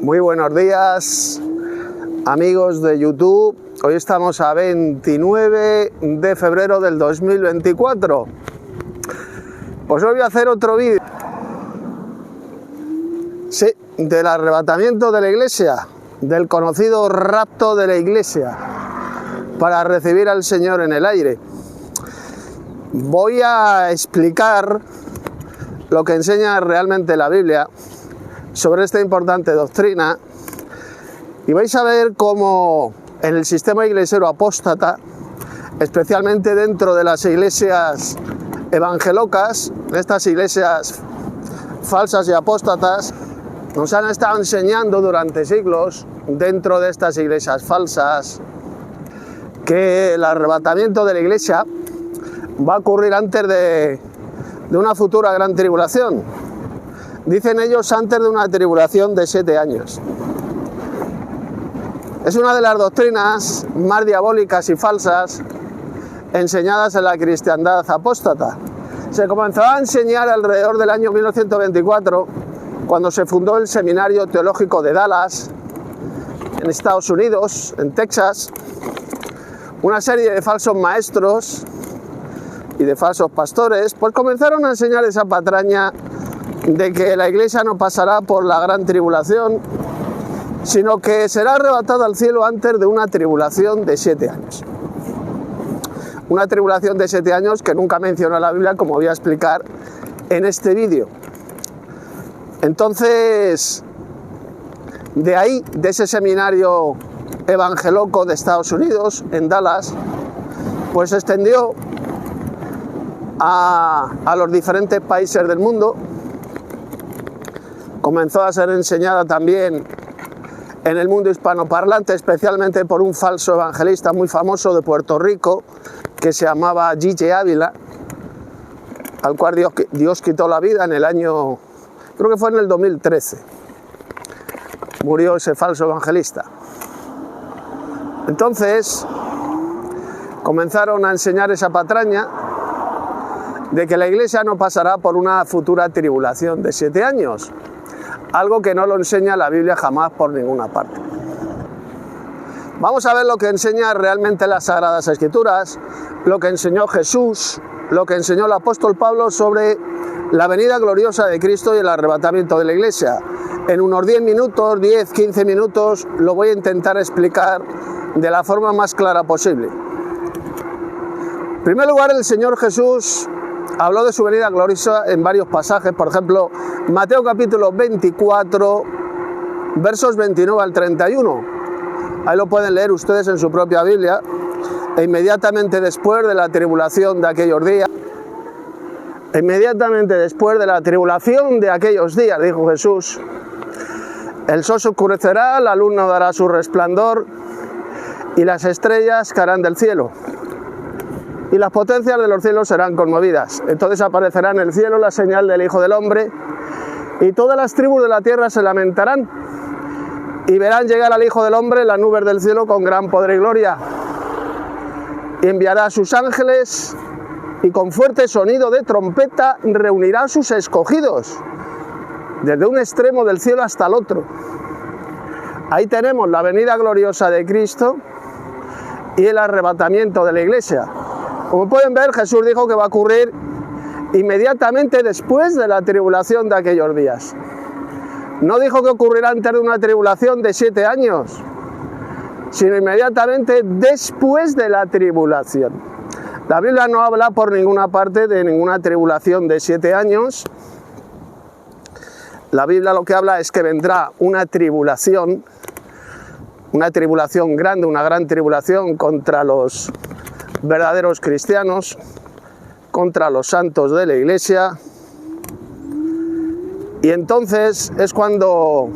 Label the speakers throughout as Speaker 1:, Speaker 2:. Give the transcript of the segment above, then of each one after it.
Speaker 1: Muy buenos días, amigos de YouTube. Hoy estamos a 29 de febrero del 2024. Pues hoy voy a hacer otro vídeo. Sí, del arrebatamiento de la iglesia, del conocido rapto de la iglesia, para recibir al Señor en el aire. Voy a explicar lo que enseña realmente la Biblia sobre esta importante doctrina, y vais a ver cómo en el sistema iglesiero apóstata, especialmente dentro de las iglesias evangelocas, estas iglesias falsas y apóstatas, nos han estado enseñando durante siglos, dentro de estas iglesias falsas, que el arrebatamiento de la iglesia va a ocurrir antes de una futura gran tribulación. Dicen ellos antes de una tribulación de 7 años. Es una de las doctrinas más diabólicas y falsas enseñadas en la cristiandad apóstata. Se comenzó a enseñar alrededor del año 1924, cuando se fundó el Seminario Teológico de Dallas, en Estados Unidos, en Texas. Una serie de falsos maestros y de falsos pastores, pues comenzaron a enseñar esa patraña de que la iglesia no pasará por la gran tribulación, sino que será arrebatada al cielo antes de una tribulación de 7 años. Una tribulación de 7 años que nunca menciona la Biblia, como voy a explicar en este vídeo. Entonces, de ahí, de ese seminario evangeloco de Estados Unidos, en Dallas, pues se extendió a los diferentes países del mundo. Comenzó a ser enseñada también en el mundo hispanoparlante, especialmente por un falso evangelista muy famoso de Puerto Rico, que se llamaba G.J. Ávila, al cual Dios quitó la vida en el año, creo que fue en el 2013. Murió ese falso evangelista. Entonces, comenzaron a enseñar esa patraña de que la iglesia no pasará por una futura tribulación de 7 años. Algo que no lo enseña la Biblia jamás por ninguna parte. Vamos a ver lo que enseña realmente las Sagradas Escrituras, lo que enseñó Jesús, lo que enseñó el apóstol Pablo sobre la venida gloriosa de Cristo y el arrebatamiento de la iglesia. En unos 10 minutos, 10, 15 minutos, lo voy a intentar explicar de la forma más clara posible. En primer lugar, el Señor Jesús habló de su venida gloriosa en varios pasajes. Por ejemplo, Mateo capítulo 24, versos 29 al 31. Ahí lo pueden leer ustedes en su propia Biblia. E inmediatamente después de la tribulación de aquellos días, dijo Jesús, el sol se oscurecerá, la luna dará su resplandor y las estrellas caerán del cielo. Y las potencias de los cielos serán conmovidas. Entonces aparecerá en el cielo la señal del Hijo del Hombre, y todas las tribus de la tierra se lamentarán, y verán llegar al Hijo del Hombre en las nubes del cielo con gran poder y gloria. Y enviará a sus ángeles, y con fuerte sonido de trompeta reunirá a sus escogidos, desde un extremo del cielo hasta el otro. Ahí tenemos la venida gloriosa de Cristo y el arrebatamiento de la iglesia. Como pueden ver, Jesús dijo que va a ocurrir inmediatamente después de la tribulación de aquellos días. No dijo que ocurrirá antes de una tribulación de 7 años, sino inmediatamente después de la tribulación. La Biblia no habla por ninguna parte de ninguna tribulación de 7 años. La Biblia lo que habla es que vendrá una tribulación grande, una gran tribulación contra los verdaderos cristianos, contra los santos de la iglesia, y entonces es cuando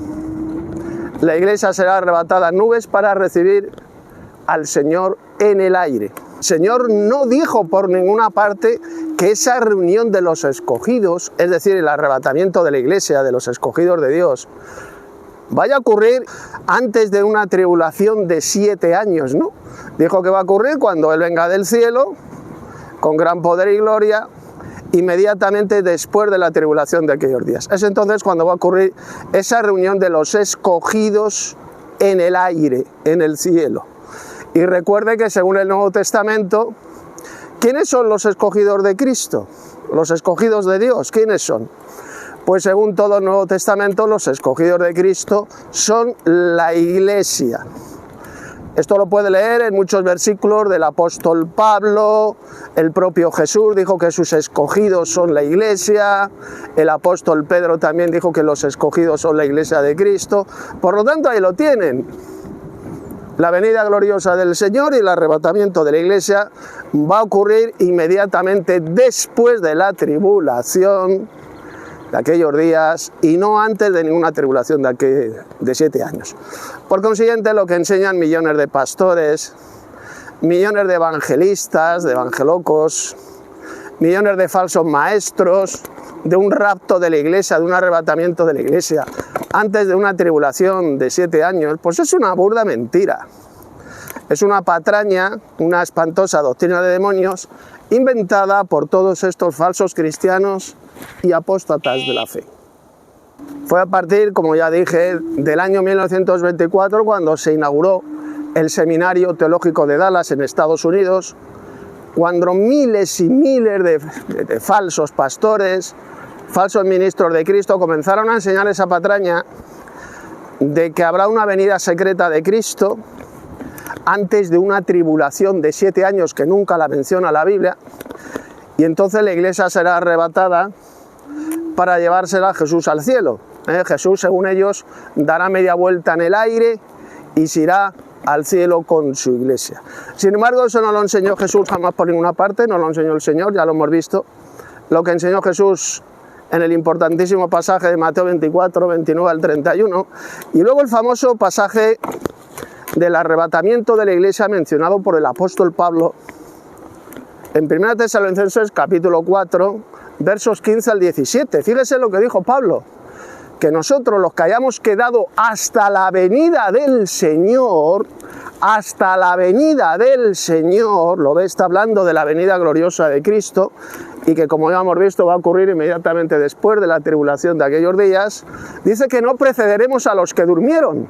Speaker 1: la iglesia será arrebatada en nubes para recibir al Señor en el aire. El Señor no dijo por ninguna parte que esa reunión de los escogidos, es decir, el arrebatamiento de la iglesia, de los escogidos de Dios, vaya a ocurrir antes de una tribulación de 7 años, ¿no? Dijo que va a ocurrir cuando Él venga del cielo, con gran poder y gloria, inmediatamente después de la tribulación de aquellos días. Es entonces cuando va a ocurrir esa reunión de los escogidos en el aire, en el cielo. Y recuerde que según el Nuevo Testamento, ¿quiénes son los escogidos de Cristo? Los escogidos de Dios, ¿quiénes son? Pues según todo el Nuevo Testamento, los escogidos de Cristo son la Iglesia. Esto lo puede leer en muchos versículos del apóstol Pablo, el propio Jesús dijo que sus escogidos son la Iglesia, el apóstol Pedro también dijo que los escogidos son la Iglesia de Cristo. Por lo tanto, ahí lo tienen. La venida gloriosa del Señor y el arrebatamiento de la Iglesia va a ocurrir inmediatamente después de la tribulación de aquellos días y no antes de ninguna tribulación de 7 años. Por consiguiente, lo que enseñan millones de pastores, millones de evangelistas, de evangelocos, millones de falsos maestros, de un rapto de la Iglesia, de un arrebatamiento de la Iglesia, antes de una tribulación de 7 años, pues es una burda mentira. Es una patraña, una espantosa doctrina de demonios, inventada por todos estos falsos cristianos y apóstatas de la fe. Fue a partir, como ya dije, del año 1924 cuando se inauguró el Seminario Teológico de Dallas en Estados Unidos, cuando miles y miles de falsos pastores, falsos ministros de Cristo comenzaron a enseñar esa patraña de que habrá una venida secreta de Cristo antes de una tribulación de 7 años que nunca la menciona la Biblia, y entonces la Iglesia será arrebatada para llevársela a Jesús al cielo. Jesús, según ellos, dará media vuelta en el aire y se irá al cielo con su Iglesia. Sin embargo, eso no lo enseñó Jesús jamás por ninguna parte, no lo enseñó el Señor, ya lo hemos visto. Lo que enseñó Jesús en el importantísimo pasaje de Mateo 24, 29 al 31, y luego el famoso pasaje del arrebatamiento de la Iglesia mencionado por el apóstol Pablo en 1 Tesalonicenses capítulo 4, versos 15 al 17. Fíjese lo que dijo Pablo, que nosotros los que hayamos quedado hasta la venida del Señor, lo ve, está hablando de la venida gloriosa de Cristo, y que como ya hemos visto va a ocurrir inmediatamente después de la tribulación de aquellos días, dice que no precederemos a los que durmieron,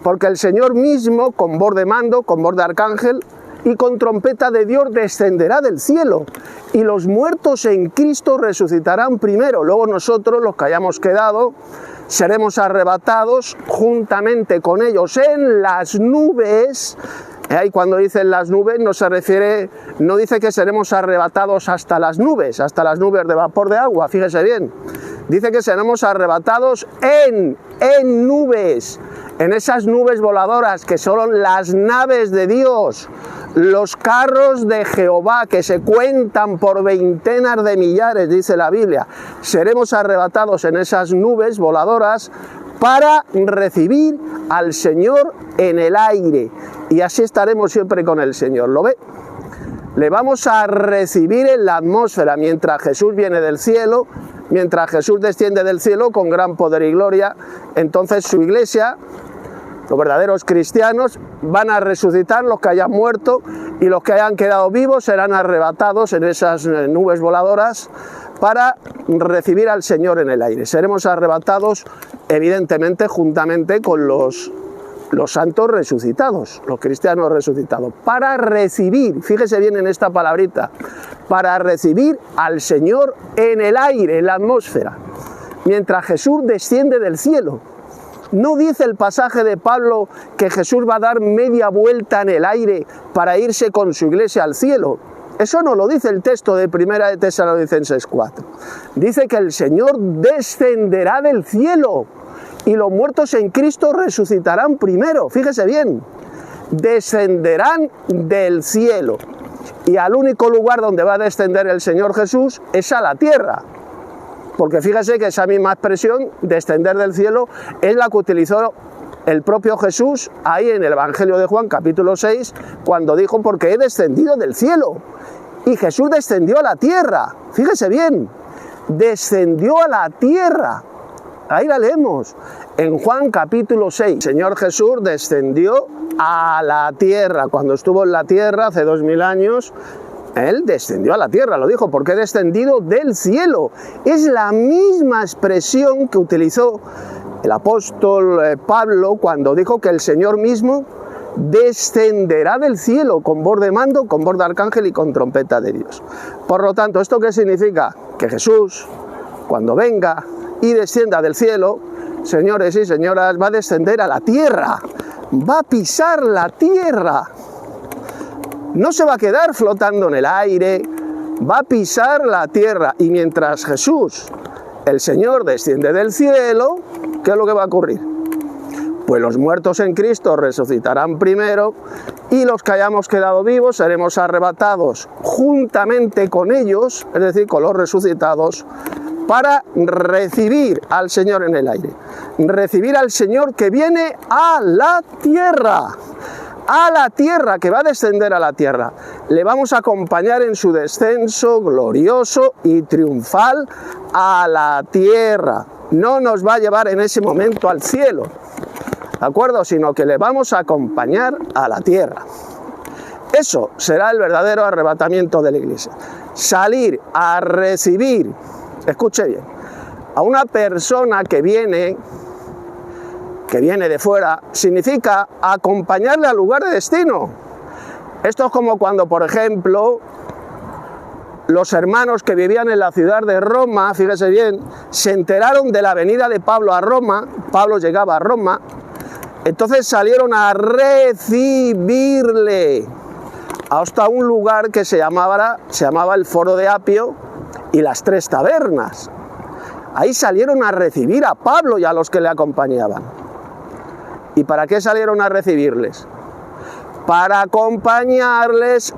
Speaker 1: porque el Señor mismo, con voz de mando, con voz de arcángel, y con trompeta de Dios descenderá del cielo, y los muertos en Cristo resucitarán primero. Luego nosotros, los que hayamos quedado, seremos arrebatados juntamente con ellos en las nubes. Y cuando dicen las nubes no dice que seremos arrebatados hasta las nubes de vapor de agua, fíjese bien. Dice que seremos arrebatados en nubes, en esas nubes voladoras que son las naves de Dios, los carros de Jehová que se cuentan por veintenas de millares, dice la Biblia. Seremos arrebatados en esas nubes voladoras para recibir al Señor en el aire, y así estaremos siempre con el Señor. ¿Lo ve? Le vamos a recibir en la atmósfera mientras Jesús viene del cielo, mientras Jesús desciende del cielo con gran poder y gloria. Entonces su Iglesia, los verdaderos cristianos, van a resucitar, los que hayan muerto, y los que hayan quedado vivos serán arrebatados en esas nubes voladoras para recibir al Señor en el aire. Seremos arrebatados, evidentemente, juntamente con los santos resucitados, los cristianos resucitados, para recibir, fíjese bien en esta palabrita, para recibir al Señor en el aire, en la atmósfera, mientras Jesús desciende del cielo. ¿No dice el pasaje de Pablo que Jesús va a dar media vuelta en el aire para irse con su Iglesia al cielo? Eso no lo dice el texto de 1 Tesalonicenses 4. Dice que el Señor descenderá del cielo y los muertos en Cristo resucitarán primero. Fíjese bien, descenderán del cielo. Y al único lugar donde va a descender el Señor Jesús es a la tierra. Porque fíjese que esa misma expresión, descender del cielo, es la que utilizó el propio Jesús ahí en el Evangelio de Juan, capítulo 6, cuando dijo, porque he descendido del cielo. Y Jesús descendió a la tierra. Fíjese bien, descendió a la tierra. Ahí la leemos, en Juan capítulo 6. El Señor Jesús descendió a la tierra. Cuando estuvo en la tierra hace 2000 años, Él descendió a la tierra, lo dijo, porque he descendido del cielo. Es la misma expresión que utilizó el apóstol Pablo cuando dijo que el Señor mismo descenderá del cielo con voz de mando, con voz de arcángel y con trompeta de Dios. Por lo tanto, ¿esto qué significa? Que Jesús, cuando venga y descienda del cielo, señores y señoras, va a descender a la tierra, va a pisar la tierra. No se va a quedar flotando en el aire, va a pisar la tierra. Y mientras Jesús, el Señor, desciende del cielo, ¿qué es lo que va a ocurrir? Pues los muertos en Cristo resucitarán primero y los que hayamos quedado vivos seremos arrebatados juntamente con ellos, es decir, con los resucitados, para recibir al Señor en el aire. Recibir al Señor que viene a la tierra. A la tierra, que va a descender a la tierra. Le vamos a acompañar en su descenso glorioso y triunfal a la tierra. No nos va a llevar en ese momento al cielo, ¿de acuerdo? Sino que le vamos a acompañar a la tierra. Eso será el verdadero arrebatamiento de la iglesia. Salir a recibir, escuche bien, a una persona que viene de fuera, significa acompañarle al lugar de destino. Esto es como cuando, por ejemplo, los hermanos que vivían en la ciudad de Roma, fíjese bien, se enteraron de la venida de Pablo a Roma. Pablo llegaba a Roma, entonces salieron a recibirle hasta un lugar que se llamaba el Foro de Apio y las Tres Tabernas. Ahí salieron a recibir a Pablo y a los que le acompañaban. ¿Y para qué salieron a recibirles? Para acompañarles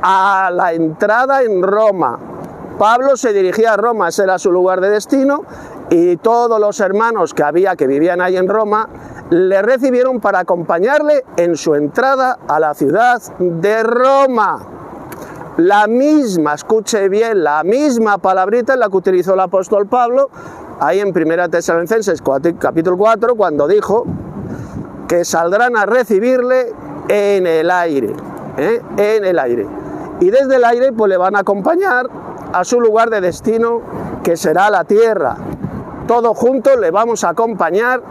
Speaker 1: a la entrada en Roma. Pablo se dirigía a Roma, ese era su lugar de destino, y todos los hermanos que vivían ahí en Roma, le recibieron para acompañarle en su entrada a la ciudad de Roma. La misma, escuche bien, la misma palabrita en la que utilizó el apóstol Pablo, ahí en 1 Tesalonicenses capítulo 4, cuando dijo que saldrán a recibirle en el aire, en el aire. Y desde el aire pues le van a acompañar a su lugar de destino, que será la tierra. Todos juntos le vamos a acompañar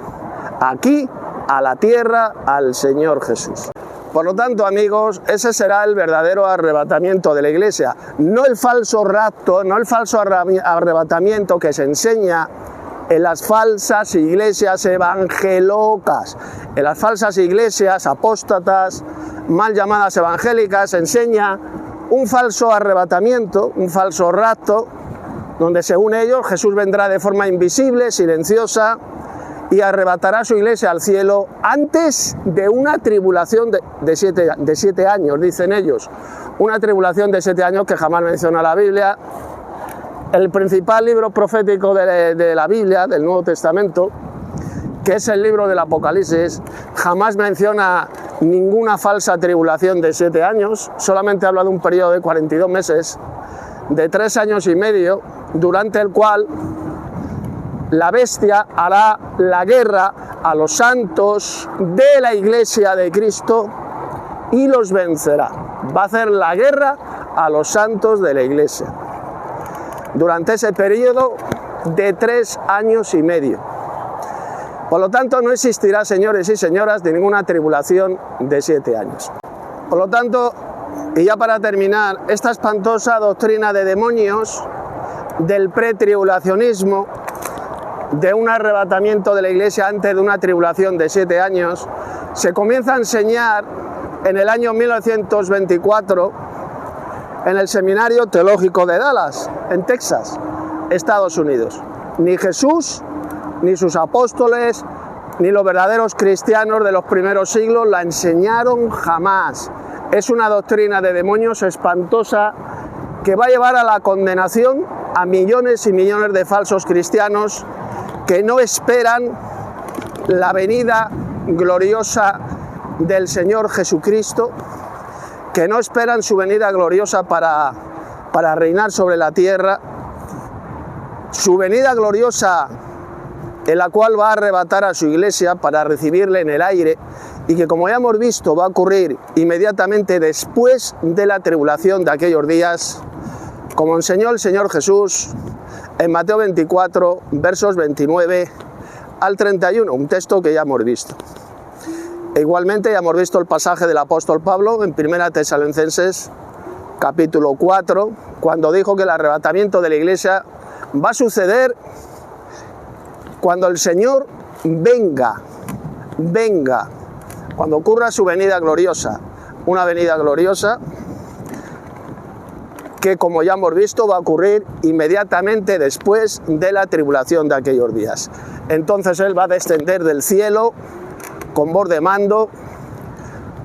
Speaker 1: aquí a la tierra al Señor Jesús. Por lo tanto, amigos, ese será el verdadero arrebatamiento de la iglesia, no el falso rapto, no el falso arrebatamiento que se enseña en las falsas iglesias evangelocas, en las falsas iglesias apóstatas, mal llamadas evangélicas, se enseña un falso arrebatamiento, un falso rapto, donde según ellos Jesús vendrá de forma invisible, silenciosa, y arrebatará su iglesia al cielo antes de una tribulación de 7 años, dicen ellos. Una tribulación de 7 años que jamás menciona la Biblia. El principal libro profético de la Biblia, del Nuevo Testamento, que es el libro del Apocalipsis, jamás menciona ninguna falsa tribulación de 7 años, solamente habla de un periodo de 42 meses, de 3 años y medio, durante el cual la bestia hará la guerra a los santos de la iglesia de Cristo y los vencerá. Va a hacer la guerra a los santos de la iglesia durante ese periodo de 3 años y medio. Por lo tanto, no existirá, señores y señoras, de ninguna tribulación de 7 años. Por lo tanto, y ya para terminar, esta espantosa doctrina de demonios del pretribulacionismo, de un arrebatamiento de la iglesia antes de una tribulación de 7 años, se comienza a enseñar en el año 1924 en el Seminario Teológico de Dallas, en Texas, Estados Unidos. Ni Jesús, ni sus apóstoles, ni los verdaderos cristianos de los primeros siglos la enseñaron jamás. Es una doctrina de demonios espantosa que va a llevar a la condenación a millones y millones de falsos cristianos que no esperan la venida gloriosa del Señor Jesucristo, que no esperan su venida gloriosa para reinar sobre la tierra, su venida gloriosa en la cual va a arrebatar a su iglesia para recibirle en el aire y que, como ya hemos visto, va a ocurrir inmediatamente después de la tribulación de aquellos días, como enseñó el Señor Jesús en Mateo 24, versos 29 al 31, un texto que ya hemos visto. E igualmente ya hemos visto el pasaje del apóstol Pablo en 1 Tesalonicenses capítulo 4, cuando dijo que el arrebatamiento de la iglesia va a suceder cuando el Señor venga, cuando ocurra su venida gloriosa, una venida gloriosa que, como ya hemos visto, va a ocurrir inmediatamente después de la tribulación de aquellos días. Entonces Él va a descender del cielo con voz de mando,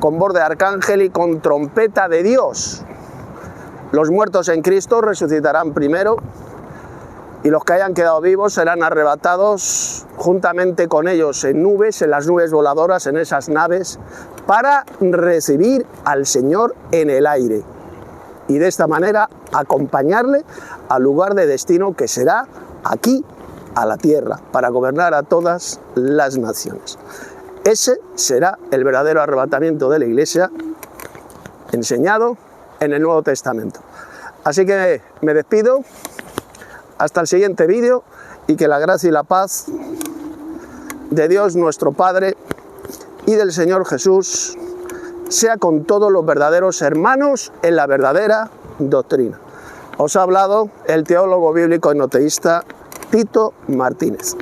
Speaker 1: con voz de arcángel y con trompeta de Dios. Los muertos en Cristo resucitarán primero y los que hayan quedado vivos serán arrebatados juntamente con ellos en nubes, en las nubes voladoras, en esas naves, para recibir al Señor en el aire y de esta manera acompañarle al lugar de destino que será aquí, a la tierra, para gobernar a todas las naciones. Ese será el verdadero arrebatamiento de la Iglesia enseñado en el Nuevo Testamento. Así que me despido, hasta el siguiente vídeo, y que la gracia y la paz de Dios nuestro Padre y del Señor Jesús sea con todos los verdaderos hermanos en la verdadera doctrina. Os ha hablado el teólogo bíblico enoteísta Tito Martínez.